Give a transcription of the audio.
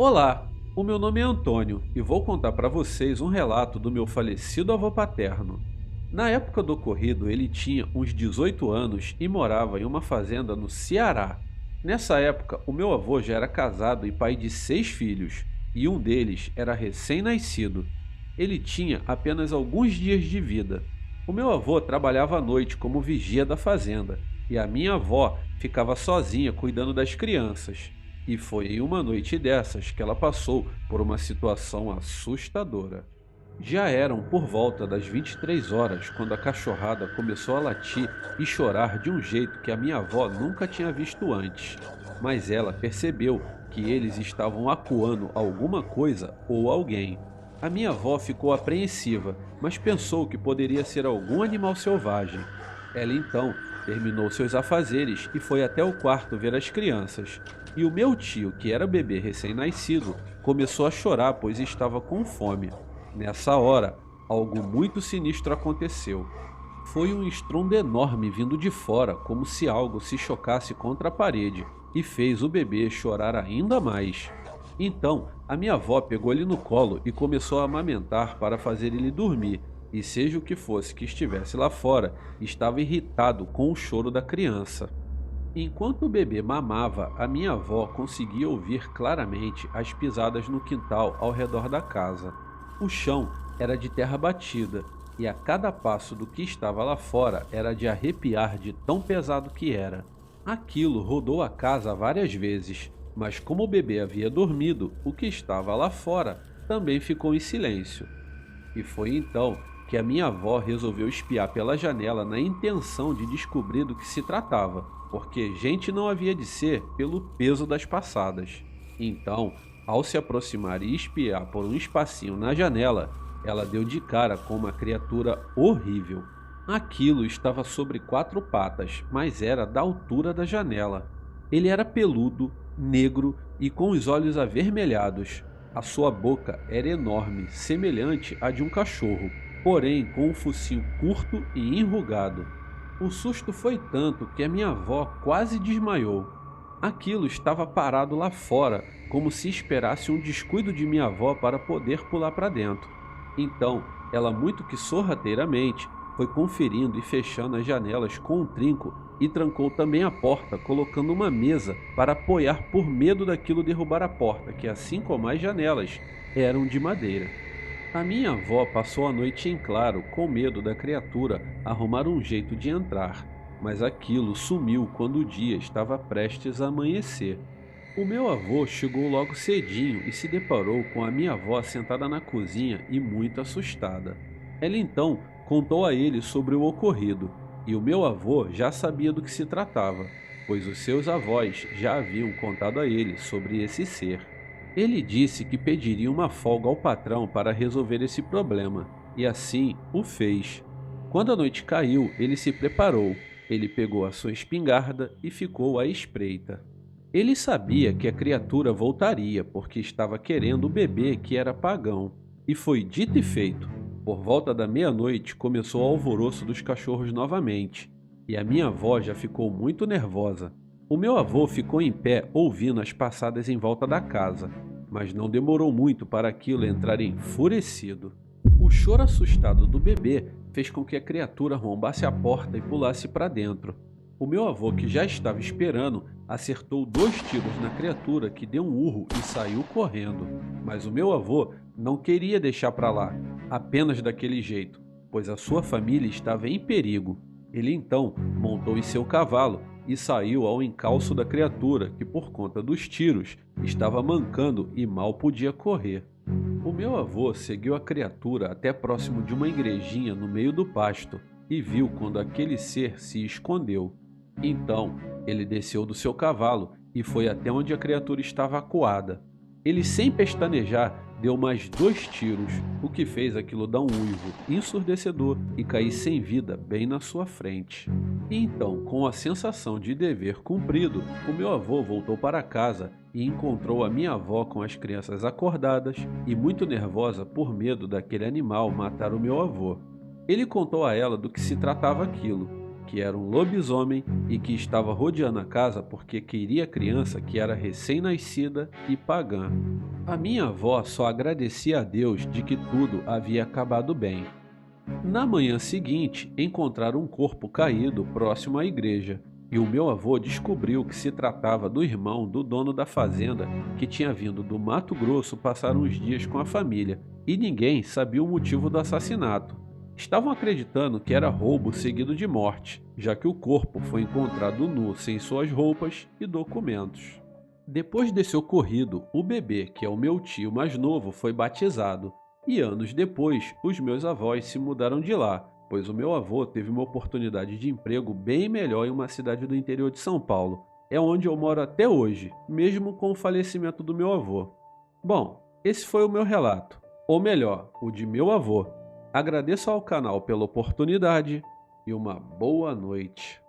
Olá, o meu nome é Antônio e vou contar para vocês um relato do meu falecido avô paterno. Na época do ocorrido, ele tinha uns 18 anos e morava em uma fazenda no Ceará. Nessa época, o meu avô já era casado e pai de 6 filhos, e um deles era recém-nascido. Ele tinha apenas alguns dias de vida. O meu avô trabalhava à noite como vigia da fazenda, e a minha avó ficava sozinha cuidando das crianças. E foi em uma noite dessas que ela passou por uma situação assustadora. Já eram por volta das 23 horas quando a cachorrada começou a latir e chorar de um jeito que a minha avó nunca tinha visto antes. Mas ela percebeu que eles estavam acuando alguma coisa ou alguém. A minha avó ficou apreensiva, mas pensou que poderia ser algum animal selvagem. Ela então terminou seus afazeres e foi até o quarto ver as crianças. E o meu tio, que era bebê recém-nascido, começou a chorar pois estava com fome. Nessa hora, algo muito sinistro aconteceu. Foi um estrondo enorme vindo de fora, como se algo se chocasse contra a parede, e fez o bebê chorar ainda mais. Então, a minha avó pegou ele no colo e começou a amamentar para fazer ele dormir, e seja o que fosse que estivesse lá fora, estava irritado com o choro da criança. Enquanto o bebê mamava, a minha avó conseguia ouvir claramente as pisadas no quintal ao redor da casa. O chão era de terra batida, e a cada passo do que estava lá fora era de arrepiar de tão pesado que era. Aquilo rodou a casa várias vezes, mas como o bebê havia dormido, o que estava lá fora também ficou em silêncio. E foi então que a minha avó resolveu espiar pela janela na intenção de descobrir do que se tratava, porque gente não havia de ser pelo peso das passadas. Então, ao se aproximar e espiar por um espacinho na janela, ela deu de cara com uma criatura horrível. Aquilo estava sobre 4 patas, mas era da altura da janela. Ele era peludo, negro e com os olhos avermelhados. A sua boca era enorme, semelhante à de um cachorro, porém com um focinho curto e enrugado. O susto foi tanto que a minha avó quase desmaiou. Aquilo estava parado lá fora, como se esperasse um descuido de minha avó para poder pular para dentro. Então, ela muito que sorrateiramente foi conferindo e fechando as janelas com um trinco e trancou também a porta, colocando uma mesa para apoiar por medo daquilo derrubar a porta, que assim como as janelas, eram de madeira. A minha avó passou a noite em claro, com medo da criatura arrumar um jeito de entrar, mas aquilo sumiu quando o dia estava prestes a amanhecer. O meu avô chegou logo cedinho e se deparou com a minha avó sentada na cozinha e muito assustada. Ela então contou a ele sobre o ocorrido, e o meu avô já sabia do que se tratava, pois os seus avós já haviam contado a ele sobre esse ser. Ele disse que pediria uma folga ao patrão para resolver esse problema, e assim o fez. Quando a noite caiu, ele se preparou. Ele pegou a sua espingarda e ficou à espreita. Ele sabia que a criatura voltaria, porque estava querendo o bebê que era pagão. E foi dito e feito. Por volta da meia-noite começou o alvoroço dos cachorros novamente, e a minha avó já ficou muito nervosa. O meu avô ficou em pé ouvindo as passadas em volta da casa, mas não demorou muito para aquilo entrar enfurecido. O choro assustado do bebê fez com que a criatura arrombasse a porta e pulasse para dentro. O meu avô, que já estava esperando, acertou 2 tiros na criatura, que deu um urro e saiu correndo. Mas o meu avô não queria deixar para lá, apenas daquele jeito, pois a sua família estava em perigo. Ele então montou em seu cavalo e saiu ao encalço da criatura, que por conta dos tiros estava mancando e mal podia correr. O meu avô seguiu a criatura até próximo de uma igrejinha no meio do pasto e viu quando aquele ser se escondeu. Então, ele desceu do seu cavalo e foi até onde a criatura estava acuada. Ele, sem pestanejar, deu mais 2 tiros, o que fez aquilo dar um uivo ensurdecedor e cair sem vida bem na sua frente. E então, com a sensação de dever cumprido, o meu avô voltou para casa e encontrou a minha avó com as crianças acordadas e muito nervosa por medo daquele animal matar o meu avô. Ele contou a ela do que se tratava aquilo, que era um lobisomem e que estava rodeando a casa porque queria a criança que era recém-nascida e pagã. A minha avó só agradecia a Deus de que tudo havia acabado bem. Na manhã seguinte, encontraram um corpo caído próximo à igreja, e o meu avô descobriu que se tratava do irmão do dono da fazenda que tinha vindo do Mato Grosso passar uns dias com a família, e ninguém sabia o motivo do assassinato. Estavam acreditando que era roubo seguido de morte, já que o corpo foi encontrado nu sem suas roupas e documentos. Depois desse ocorrido, o bebê, que é o meu tio mais novo, foi batizado. E anos depois, os meus avós se mudaram de lá, pois o meu avô teve uma oportunidade de emprego bem melhor em uma cidade do interior de São Paulo. É onde eu moro até hoje, mesmo com o falecimento do meu avô. Bom, esse foi o meu relato, ou melhor, o de meu avô. Agradeço ao canal pela oportunidade e uma boa noite.